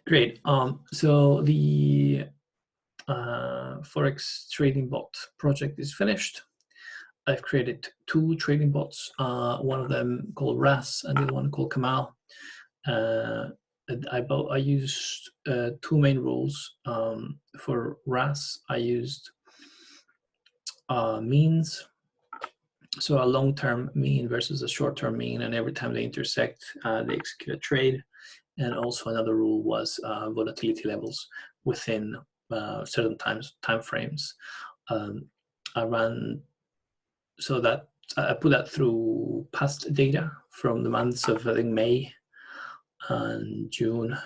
Great. So the Forex trading bot project is finished. I've created two trading bots, one of them called Raz and the other one called Kamal. I used two main rules. For Raz, I used means, so a long-term mean versus a short-term mean, and every time they intersect, they execute a trade. And also another rule was volatility levels within certain time frames. I ran so that I put that through past data from the months of I think May and June,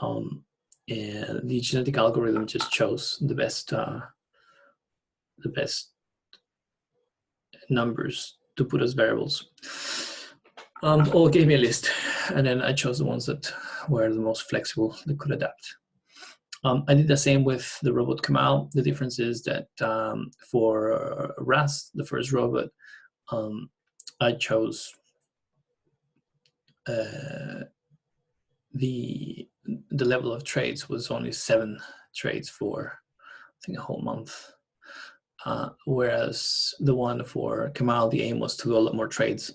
and the genetic algorithm just chose the best numbers to put as variables. Or gave me a list, and then I chose the ones that were the most flexible that could adapt. I did the same with the robot Kamal. The difference is that for Raz, the first robot, I chose the level of trades was only 7 trades for I think a whole month. Whereas the one for Kamal, the aim was to do a lot more trades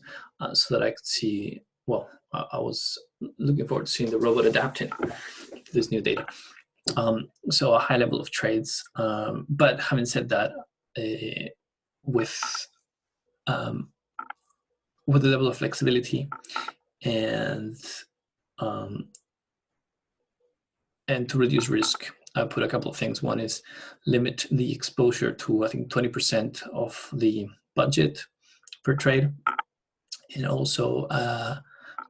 so that I could see, well, I was looking forward to seeing the robot adapting to this new data. So a high level of trades. But having said that, with the level of flexibility and to reduce risk, I put a couple of things. One is limit the exposure to, I think, 20% of the budget per trade, and also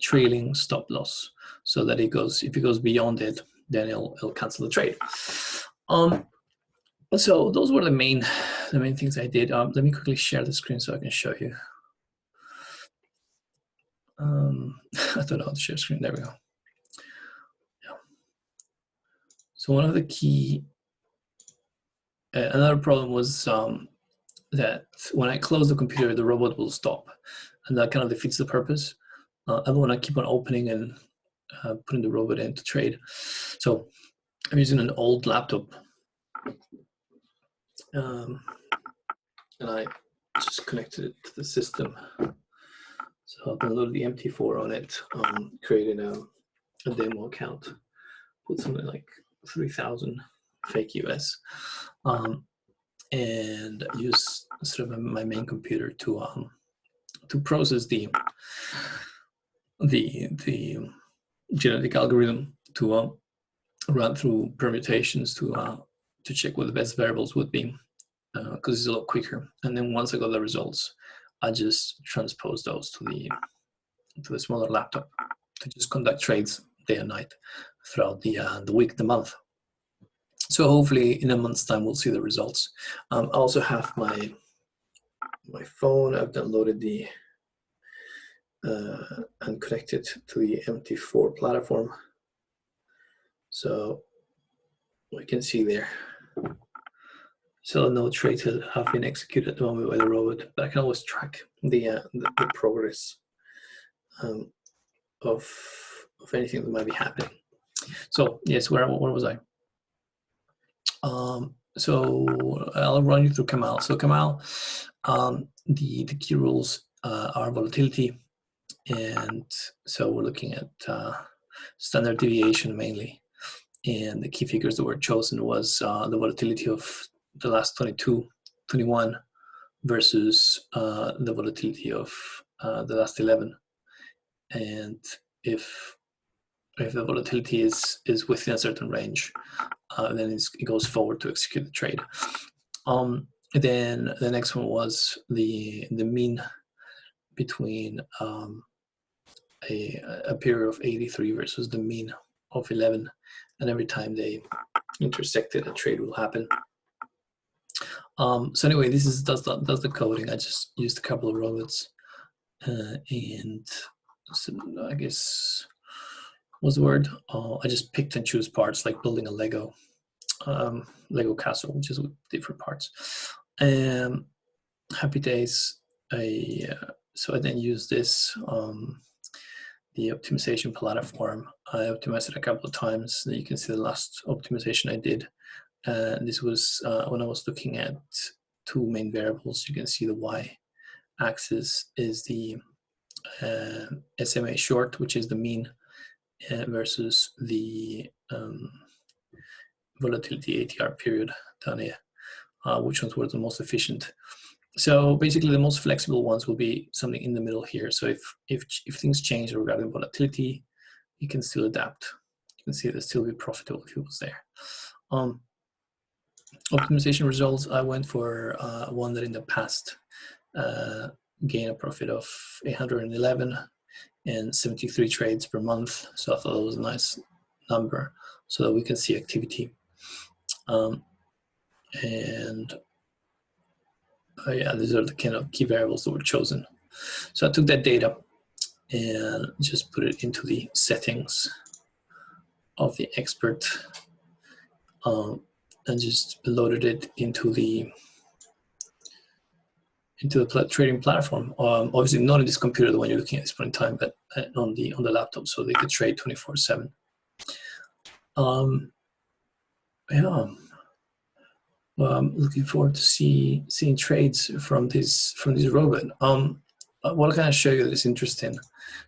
trailing stop loss, so that it goes, if it goes beyond it, then it'll cancel the trade. So those were the main things I did. Let me quickly share the screen so I can show you. I don't know how to share screen. There we go. Yeah. So one of the key, another problem was that when I close the computer, the robot will stop, and that kind of defeats the purpose. I don't want to keep on opening and putting the robot in to trade. So I'm using an old laptop, and I just connected it to the system. So I'll download the MT4 on it, creating a demo account, put something like 3,000 fake US, and use sort of my main computer to process the genetic algorithm, to run through permutations to check what the best variables would be, because it's a lot quicker. And then once I got the results, I just transpose those to the smaller laptop to just conduct trades day and night throughout the week, the month. So hopefully in a month's time we'll see the results. I also have my phone. I've downloaded the and connected to the MT4 platform, so we can see there. So no trades have been executed at the moment by the robot, but I can always track the progress of anything that might be happening. So yes, where was I? So I'll run you through Kamal. So Kamal, the key rules are volatility, and so we're looking at standard deviation mainly. And the key figures that were chosen was the volatility of the last 22, 21 versus the volatility of the last 11. And if the volatility is within a certain range, then it goes forward to execute the trade. Then the next one was the mean between a period of 83 versus the mean of 11, and every time they intersected, a trade will happen. So anyway, this does the coding. I just used a couple of robots, and so I guess what's the word? I just picked and choose parts, like building a Lego castle, which is with different parts. Happy days. So I then use this. the optimization platform. I optimized it a couple of times. You can see the last optimization I did. This was when I was looking at two main variables. You can see the y-axis is the SMA short, which is the mean, versus the volatility ATR period down here, which ones were the most efficient. So basically the most flexible ones will be something in the middle here. So if things change regarding volatility, you can still adapt. You can see it'll still be profitable if it was there. Optimization results, I went for one that in the past gained a profit of 811 and 73 trades per month. So I thought that was a nice number so that we can see activity. Yeah, these are the kind of key variables that were chosen. So I took that data and just put it into the settings of the expert and just loaded it into the trading platform. Obviously not in this computer, the one you're looking at this point in time, but on the laptop, so they could trade 24/7. Yeah. Well, I'm looking forward to seeing trades from this robot. What can I show you that's interesting?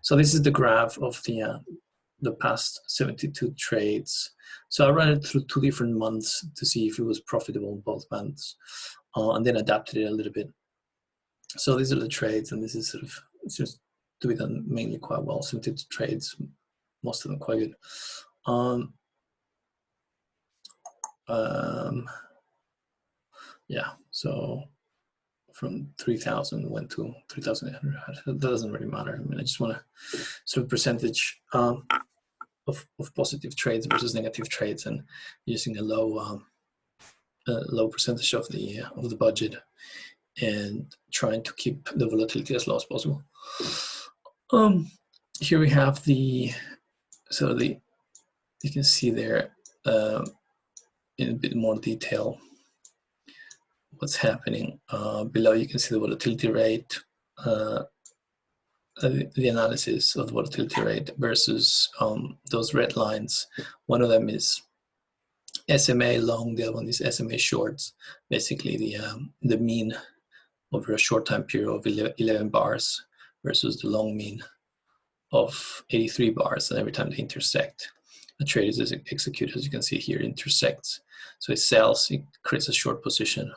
So this is the graph of the past 72 trades. So I ran it through 2 different months to see if it was profitable in both months, and then adapted it a little bit. So these are the trades, and this is sort of, it's just to be done mainly quite well. 72 trades, most of them quite good. Yeah, so from 3,000 went to 3,800. That doesn't really matter. I mean, I just want to sort of percentage of positive trades versus negative trades, and using a low percentage of the budget, and trying to keep the volatility as low as possible. Here we have you can see there in a bit more detail what's happening. Below you can see the volatility rate, the analysis of the volatility rate versus those red lines. One of them is SMA long, the other one is SMA shorts. Basically the mean over a short time period of 11 bars versus the long mean of 83 bars, and every time they intersect, a trade is executed, as you can see here, intersects. So it sells, it creates a short position,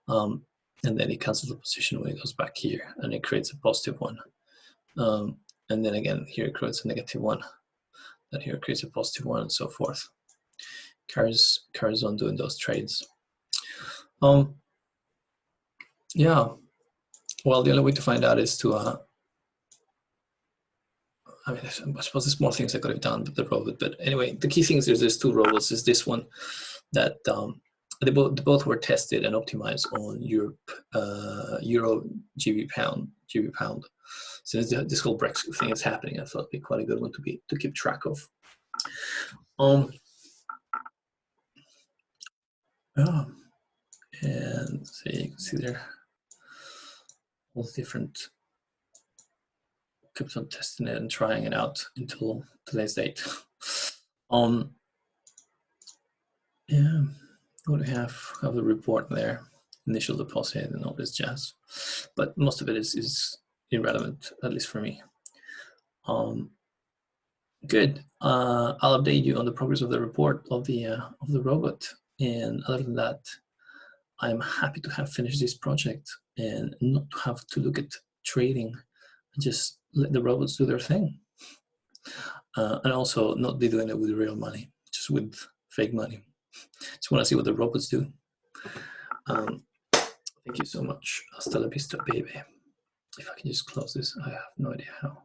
and then it cancels the position when it goes back here, and it creates a positive one. And then again, here it creates a negative one, and here it creates a positive one, and so forth. Carries on doing those trades. Yeah, well, the only way to find out is to, I mean, I suppose there's more things I could have done with the robot, but anyway, the key things is there's 2 robots. Is this one that they both were tested and optimized on Euro GB pound. So this whole Brexit thing is happening. I thought it'd be quite a good one to keep track of. Yeah, and so you can see there all the different. Kept on testing it and trying it out until today's date. Yeah, what do we have? I have the report there, initial deposit and all this jazz, but most of it is irrelevant, at least for me. Good. I'll update you on the progress of the report of the robot, and other than that, I'm happy to have finished this project and not to have to look at trading and just let the robots do their thing, and also not be doing it with real money, just with fake money. Just want to see what the robots do. Thank you so much. Hasta la vista, baby. If I can just close this, I have no idea how.